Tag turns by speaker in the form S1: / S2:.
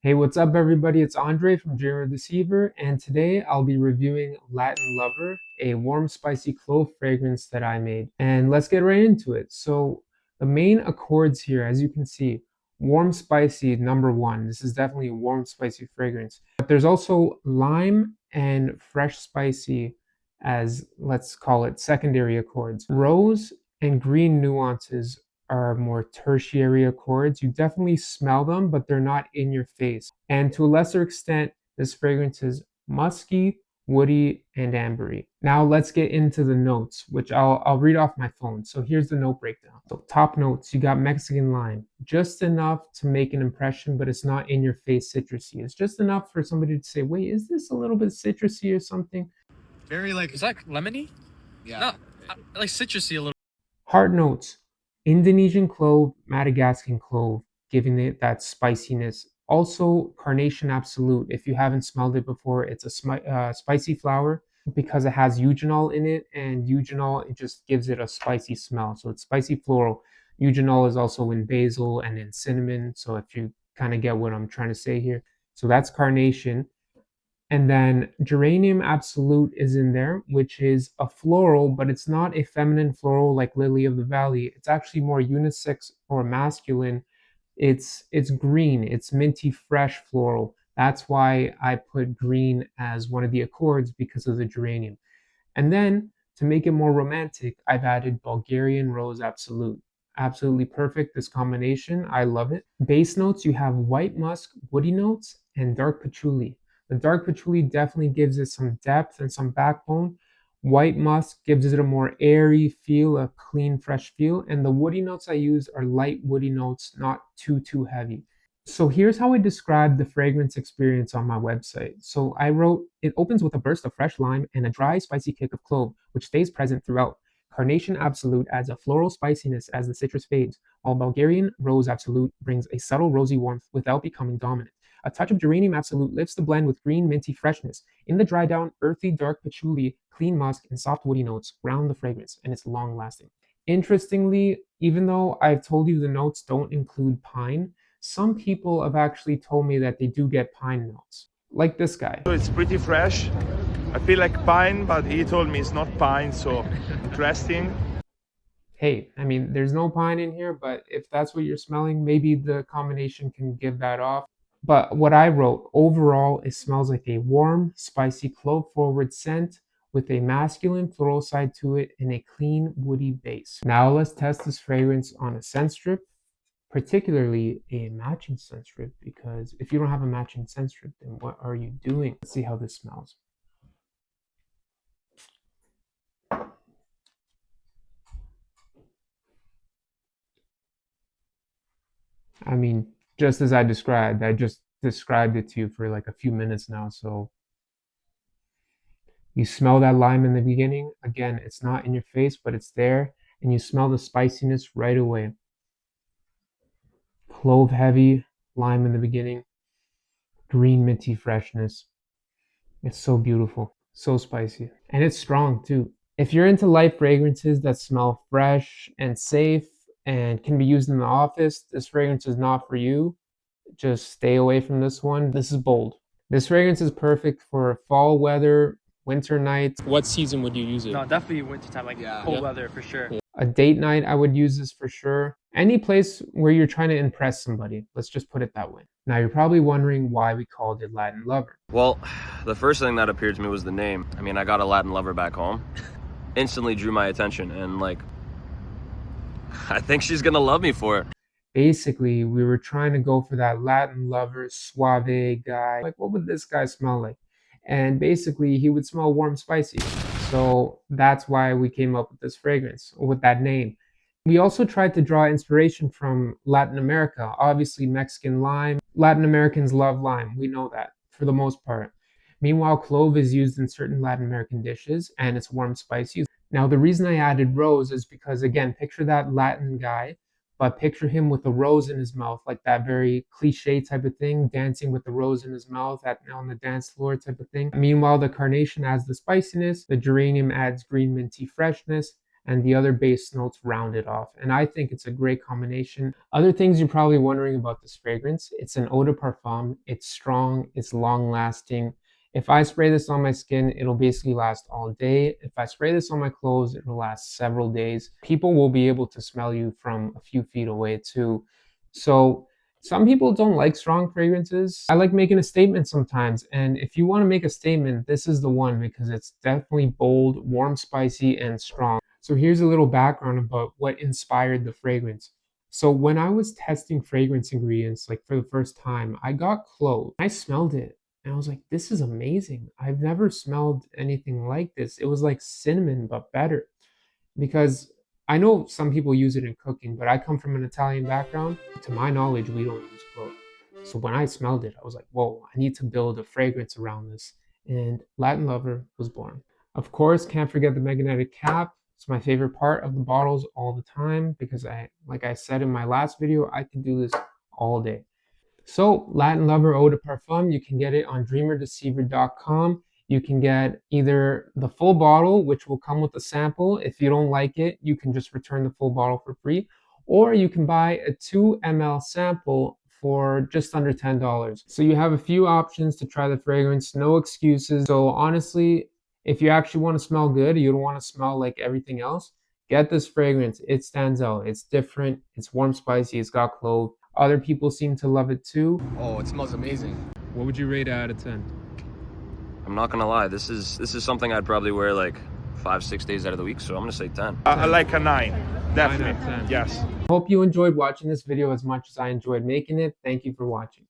S1: Hey, what's up, everybody? It's Andre from Dreamer Deceiver, and today I'll be reviewing Latin Lover, a warm, spicy clove fragrance that I made. And let's get right into it. So, the main accords here, as you can see, warm, spicy, number one. This is definitely a warm, spicy fragrance. But there's also lime and fresh spicy as, let's call it, secondary accords. Rose and green nuances are more tertiary accords. You definitely smell them, but they're not in your face. And to a lesser extent, this fragrance is musky, woody, and ambery. Now let's get into the notes, which I'll read off my phone. So here's the note breakdown. So top notes, you got Mexican lime, just enough to make an impression, but it's not in your face citrusy. It's just enough for somebody to say, wait, is this a little bit citrusy or something?
S2: Very like, is that lemony? Yeah. No, like citrusy a little.
S1: Heart notes, Indonesian clove, Madagascan clove, giving it that spiciness. Also, Carnation Absolute. If you haven't smelled it before, it's a spicy flower because it has eugenol in it, and eugenol, it just gives it a spicy smell. So it's spicy floral. Eugenol is also in basil and in cinnamon. So if you kind of get what I'm trying to say here. So that's Carnation. And then Geranium Absolute is in there, which is a floral, but it's not a feminine floral like Lily of the Valley. It's actually more unisex or masculine. It's green, it's minty fresh floral. That's why I put green as one of the accords because of the geranium. And then to make it more romantic, I've added Bulgarian Rose Absolute. Absolutely perfect, this combination. I love it. Base notes, you have white musk, woody notes, and dark patchouli. The dark patchouli definitely gives it some depth and some backbone. White musk gives it a more airy feel, a clean, fresh feel. And the woody notes I use are light woody notes, not too heavy. So here's how I describe the fragrance experience on my website. So I wrote, it opens with a burst of fresh lime and a dry, spicy kick of clove, which stays present throughout. Carnation Absolute adds a floral spiciness as the citrus fades, while Bulgarian Rose Absolute brings a subtle rosy warmth without becoming dominant. A touch of Geranium Absolute lifts the blend with green, minty freshness. In the dry down, earthy, dark patchouli, clean musk, and soft woody notes ground the fragrance, and it's long lasting. Interestingly, even though I've told you the notes don't include pine, some people have actually told me that they do get pine notes, like this guy.
S3: So it's pretty fresh. I feel like pine, but he told me it's not pine, so interesting.
S1: Hey, I mean, there's no pine in here, but if that's what you're smelling, maybe the combination can give that off. But what I wrote, overall, it smells like a warm, spicy, clove-forward scent with a masculine floral side to it and a clean, woody base. Now let's test this fragrance on a scent strip, particularly a matching scent strip, because if you don't have a matching scent strip, then what are you doing? Let's see how this smells. I mean, just as I described, I just described it to you for like a few minutes now. So you smell that lime in the beginning. Again, it's not in your face, but it's there. And you smell the spiciness right away. Clove heavy, lime in the beginning, green minty freshness. It's so beautiful, so spicy. And it's strong too. If you're into light fragrances that smell fresh and safe and can be used in the office, this fragrance is not for you. Just stay away from this one. This is bold. This fragrance is perfect for fall weather, winter nights. What season would you use it?
S2: No, definitely wintertime, like cold weather for sure.
S1: A date night, I would use this for sure. Any place where you're trying to impress somebody. Let's just put it that way. Now, you're probably wondering why we called it Latin Lover.
S4: Well, the first thing that appeared to me was the name. I mean, I got a Latin lover back home. Instantly drew my attention, and like, I think she's gonna love me for it.
S1: Basically, we were trying to go for that Latin lover, suave guy. Like, what would this guy smell like? And basically, he would smell warm, spicy. So that's why we came up with this fragrance, with that name. We also tried to draw inspiration from Latin America. Obviously, Mexican lime. Latin Americans love lime. We know that for the most part. Meanwhile, clove is used in certain Latin American dishes, and it's warm, spicy. Now, the reason I added rose is because, again, picture that Latin guy, but picture him with a rose in his mouth, like that very cliche type of thing, dancing with the rose in his mouth on the dance floor type of thing. Meanwhile, the carnation adds the spiciness, the geranium adds green minty freshness, and the other base notes round it off. And I think it's a great combination. Other things you're probably wondering about this fragrance: it's an eau de parfum, it's strong, it's long lasting. If I spray this on my skin, it'll basically last all day. If I spray this on my clothes, it'll last several days. People will be able to smell you from a few feet away too. So some people don't like strong fragrances. I like making a statement sometimes. And if you want to make a statement, this is the one, because it's definitely bold, warm, spicy, and strong. So here's a little background about what inspired the fragrance. So when I was testing fragrance ingredients, like for the first time, I got Clove. I smelled it and I was like, this is amazing. I've never smelled anything like this. It was like cinnamon, but better. Because I know some people use it in cooking, but I come from an Italian background. To my knowledge, we don't use clove. So when I smelled it, I was like, whoa, I need to build a fragrance around this. And Latin Lover was born. Of course, can't forget the magnetic cap. It's my favorite part of the bottles all the time because like I said in my last video, I could do this all day. So Latin Lover Eau de Parfum, you can get it on dreamerdeceiver.com. You can get either the full bottle, which will come with a sample. If you don't like it, you can just return the full bottle for free. Or you can buy a 2 ml sample for just under $10. So you have a few options to try the fragrance, no excuses. So honestly, if you actually want to smell good, you don't want to smell like everything else, get this fragrance. It stands out. It's different. It's warm, spicy. It's got clove. Other people seem to love it too.
S5: Oh, it smells amazing.
S1: What would you rate it out of 10?
S4: I'm not gonna lie, this is something I'd probably wear like 5-6 days out of the week, so I'm gonna say 10.
S3: I like a 9, definitely.
S1: 9 out of 10.
S3: Yes.
S1: Hope you enjoyed watching this video as much as I enjoyed making it. Thank you for watching.